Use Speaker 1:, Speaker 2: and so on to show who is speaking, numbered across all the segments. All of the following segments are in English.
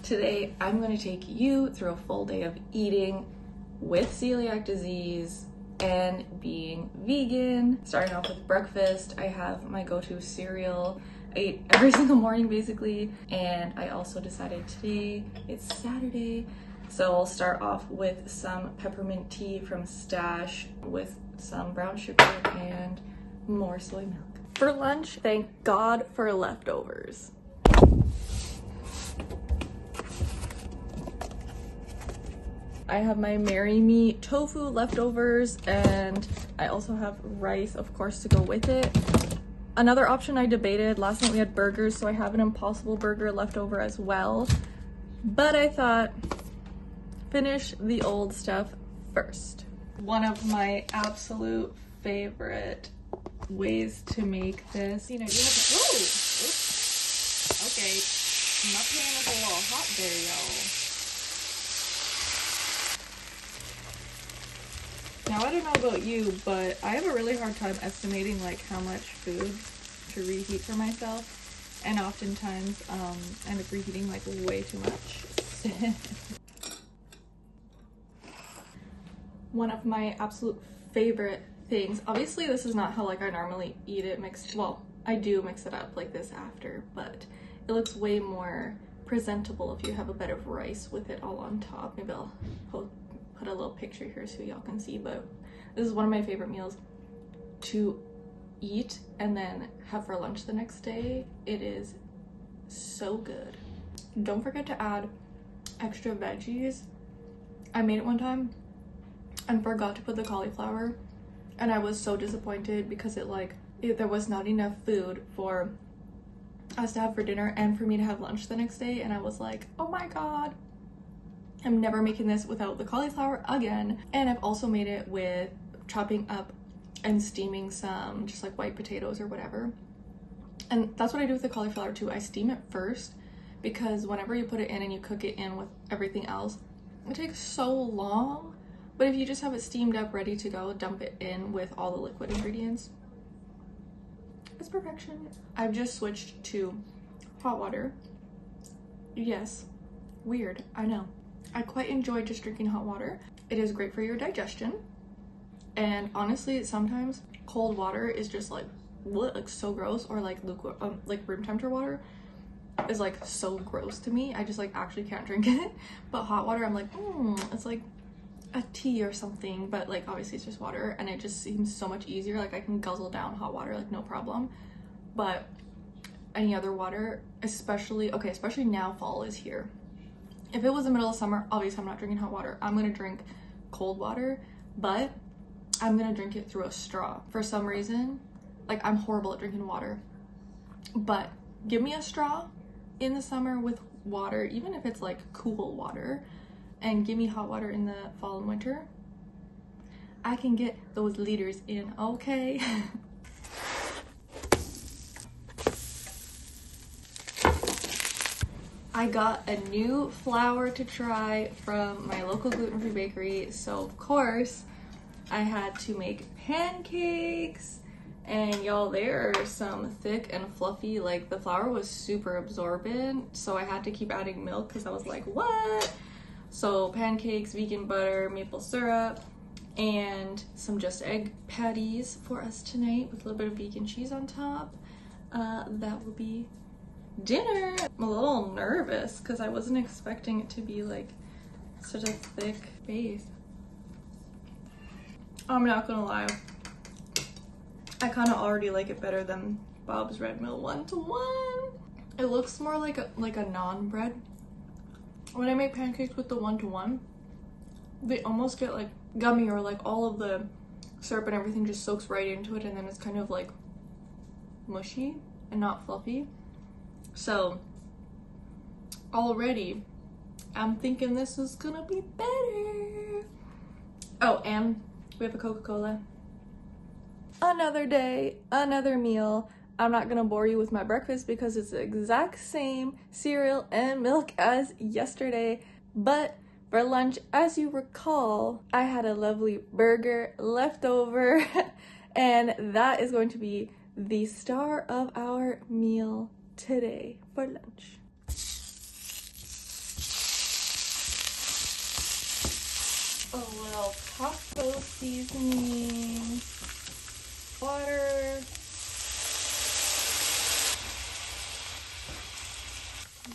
Speaker 1: Today, I'm going to take you through a full day of eating with celiac disease and being vegan. Starting off with breakfast, I have my go-to cereal. I eat every single morning basically, and I also decided today it's Saturday, so I'll start off with some peppermint tea from Stash with some brown sugar and more soy milk. For lunch, thank God for leftovers. I have my Marry Me tofu leftovers, and I also have rice, of course, to go with it. Another option I debated, last night we had burgers, so I have an Impossible Burger leftover as well. But I thought, finish the old stuff first. One of my absolute favorite ways to make this, you know, you have to, oops. Okay, my pan is a little hot there, y'all. Now, I don't know about you, but I have a really hard time estimating like how much food to reheat for myself, and oftentimes I end up reheating like way too much. One of my absolute favorite things, obviously this is not how like I normally eat it mixed, well, I do mix it up like this after, but it looks way more presentable if you have a bed of rice with it all on top. Maybe I'll put a little picture here so y'all can see, but this is one of my favorite meals to eat and then have for lunch the next day. It is so good. Don't forget to add extra veggies. I made it one time and forgot to put the cauliflower, and I was so disappointed because there was not enough food for us to have for dinner and for me to have lunch the next day, and I was like, oh my god, I'm never making this without the cauliflower again. And I've also made it with chopping up and steaming some just like white potatoes or whatever. And that's what I do with the cauliflower too. I steam it first because whenever you put it in and you cook it in with everything else, it takes so long. But if you just have it steamed up, ready to go, dump it in with all the liquid ingredients, it's perfection. I've just switched to hot water. Yes, weird, I know. I quite enjoy just drinking hot water. It is great for your digestion. And honestly, sometimes cold water is just like so gross, or like lukewarm, like room temperature water is like so gross to me. I just like actually can't drink it. But hot water, I'm like, it's like a tea or something, but like obviously it's just water, and it just seems so much easier. Like I can guzzle down hot water like no problem. But any other water, especially now fall is here. If it was the middle of summer, obviously I'm not drinking hot water. I'm gonna drink cold water, but I'm gonna drink it through a straw. For some reason, like I'm horrible at drinking water, but give me a straw in the summer with water, even if it's like cool water, and give me hot water in the fall and winter, I can get those liters in, okay? I got a new flour to try from my local gluten-free bakery, so of course I had to make pancakes, and y'all, they are some thick and fluffy. Like the flour was super absorbent, so I had to keep adding milk because I was like, what? So pancakes, vegan butter, maple syrup, and some just egg patties for us tonight with a little bit of vegan cheese on top. That will be dinner. I'm a little nervous because I wasn't expecting it to be like such a thick base. I'm not gonna lie, I kind of already like it better than Bob's Red Mill 1-to-1. It looks more like a naan bread. When I make pancakes with the 1-to-1, they almost get like gummy, or like all of the syrup and everything just soaks right into it, and then it's kind of like mushy and not fluffy. So already I'm thinking this is gonna be better. Oh, and we have a Coca-Cola. Another day, another meal. I'm not gonna bore you with my breakfast because it's the exact same cereal and milk as yesterday, but for lunch, as you recall, I had a lovely burger left over and that is going to be the star of our meal today for lunch. a little taco seasoning, water,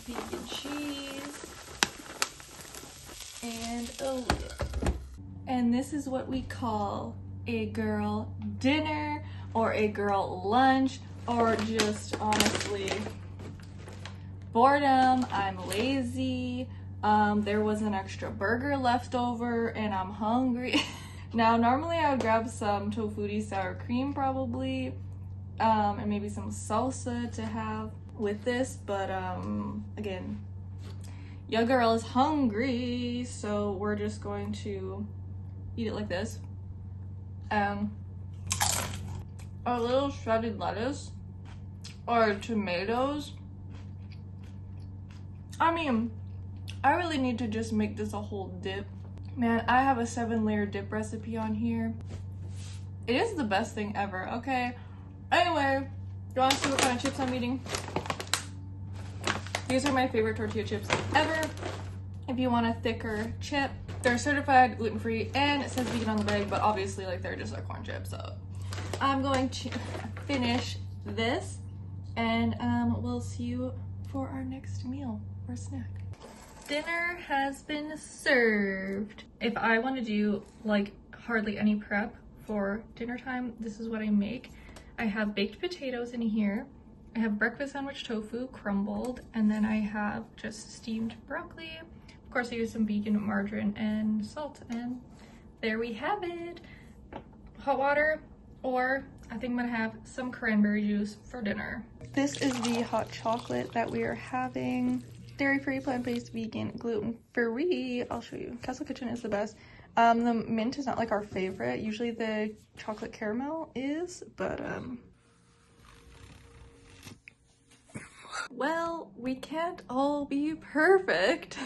Speaker 1: vegan cheese, and a lid. And this is what we call a girl dinner or a girl lunch, or just honestly boredom. I'm lazy. There was an extra burger left over and I'm hungry. Now normally I would grab some tofutti sour cream probably, and maybe some salsa to have with this, but again, your girl is hungry, so we're just going to eat it like this. A little shredded lettuce or tomatoes. I mean, I really need to just make this a whole dip. Man, I have a 7-layer dip recipe on here. It is the best thing ever, okay? Anyway, you wanna see what kind of chips I'm eating? These are my favorite tortilla chips ever. If you want a thicker chip, they're certified gluten-free and it says vegan on the bag, but obviously like they're just a corn chip. So I'm going to finish this and we'll see you for our next meal or snack. Dinner has been served. If I want to do like hardly any prep for dinner time, this is what I make. I have baked potatoes in here. I have breakfast sandwich tofu crumbled, and then I have just steamed broccoli. Of course, I use some vegan margarine and salt, and there we have it. Hot water, or I think I'm gonna have some cranberry juice for dinner. This is the hot chocolate that we are having. Dairy-free, plant-based, vegan, gluten-free. I'll show you. Castle Kitchen is the best. The mint is not like our favorite. Usually the chocolate caramel is, but well, we can't all be perfect.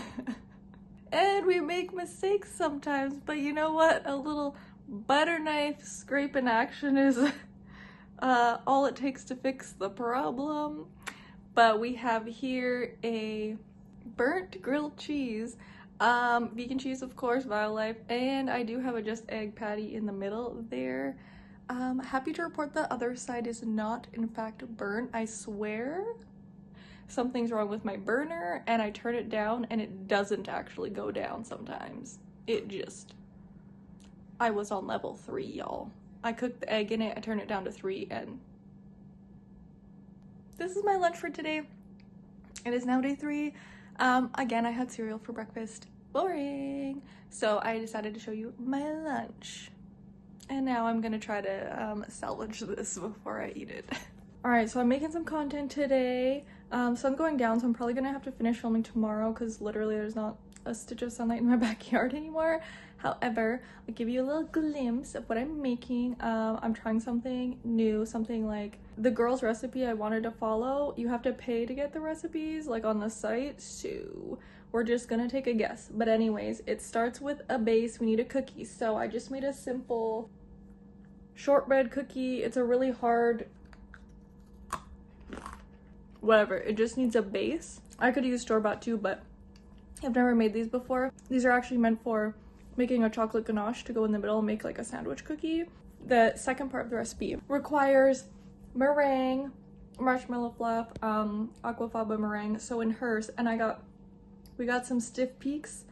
Speaker 1: And we make mistakes sometimes, but you know what? A little butter knife scrape in action is all it takes to fix the problem. But we have here a burnt grilled cheese, vegan cheese, of course, BioLife, and I do have a just egg patty in the middle there. Happy to report the other side is not, in fact, burnt. I swear something's wrong with my burner, and I turn it down, and it doesn't actually go down sometimes. I was on level 3, y'all. I cooked the egg in it, I turned it down to 3, and this is my lunch for today. It is now day 3. Again, I had cereal for breakfast. Boring. So I decided to show you my lunch. And now I'm gonna try to salvage this before I eat it. Alright, so I'm making some content today. Sun's going down, so I'm probably gonna have to finish filming tomorrow because literally there's not a stitch of sunlight in my backyard anymore. However, I'll give you a little glimpse of what I'm making. I'm trying something new, something like the girl's recipe I wanted to follow. You have to pay to get the recipes like on the site, so we're just gonna take a guess. But anyways, it starts with a base. We need a cookie, so I just made a simple shortbread cookie. It's a really hard whatever, it just needs a base. I could use store-bought too, but I've never made these before. These are actually meant for making a chocolate ganache to go in the middle and make like a sandwich cookie. The second part of the recipe requires meringue, marshmallow fluff, aquafaba meringue. So in hers, and we got some stiff peaks,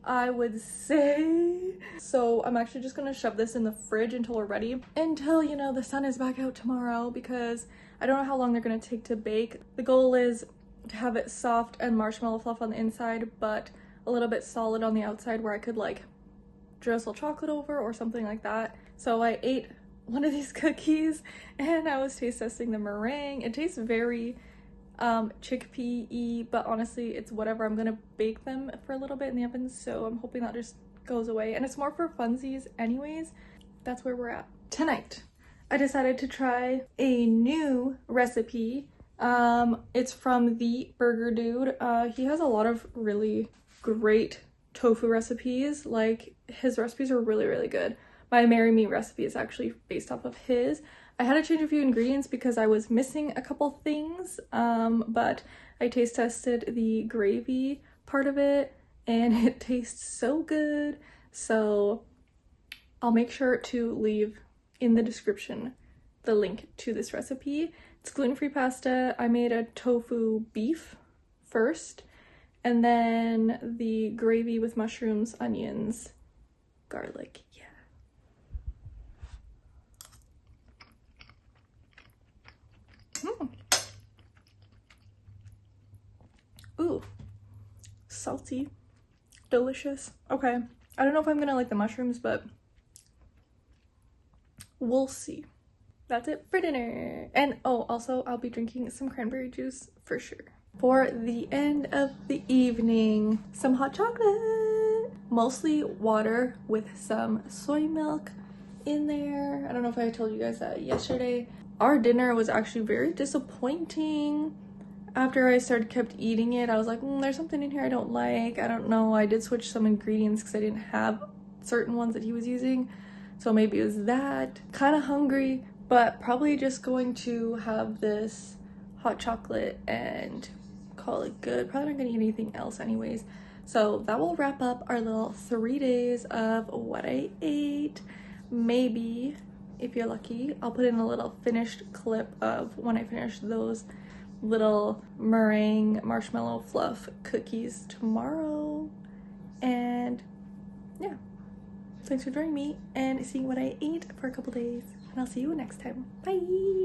Speaker 1: I would say. So I'm actually just gonna shove this in the fridge until we're ready, until, you know, the sun is back out tomorrow, because I don't know how long they're gonna take to bake. The goal is to have it soft and marshmallow fluff on the inside, but a little bit solid on the outside where I could like drizzle chocolate over or something like that. So I ate one of these cookies and I was taste testing the meringue. It tastes very chickpea-y, but honestly it's whatever. I'm gonna bake them for a little bit in the oven, so I'm hoping that just goes away, and it's more for funsies anyways. That's where we're at. Tonight I decided to try a new recipe. It's from the Burger Dude. He has a lot of really great tofu recipes. Like, his recipes are really good. My Marry Me recipe is actually based off of his. I had to change a few ingredients because I was missing a couple things, but I taste tested the gravy part of it and it tastes so good. So I'll make sure to leave in the description the link to this recipe. It's gluten-free pasta. I made a tofu beef first, and then the gravy with mushrooms, onions, garlic. Yeah. Ooh, salty, delicious. Okay, I don't know if I'm gonna like the mushrooms, but we'll see. That's it for dinner. And oh, also I'll be drinking some cranberry juice for sure. For the end of the evening, some hot chocolate. Mostly water with some soy milk in there. I don't know if I told you guys that yesterday. Our dinner was actually very disappointing. After I kept eating it, I was like, there's something in here I don't like. I don't know. I did switch some ingredients because I didn't have certain ones that he was using. So maybe it was that. Kind of hungry, but probably just going to have this hot chocolate and call it good. Probably not gonna eat anything else anyways. So that will wrap up our little 3 days of what I ate. Maybe, if you're lucky, I'll put in a little finished clip of when I finish those little meringue marshmallow fluff cookies tomorrow. And yeah, thanks for joining me and seeing what I ate for a couple days, and I'll see you next time. Bye.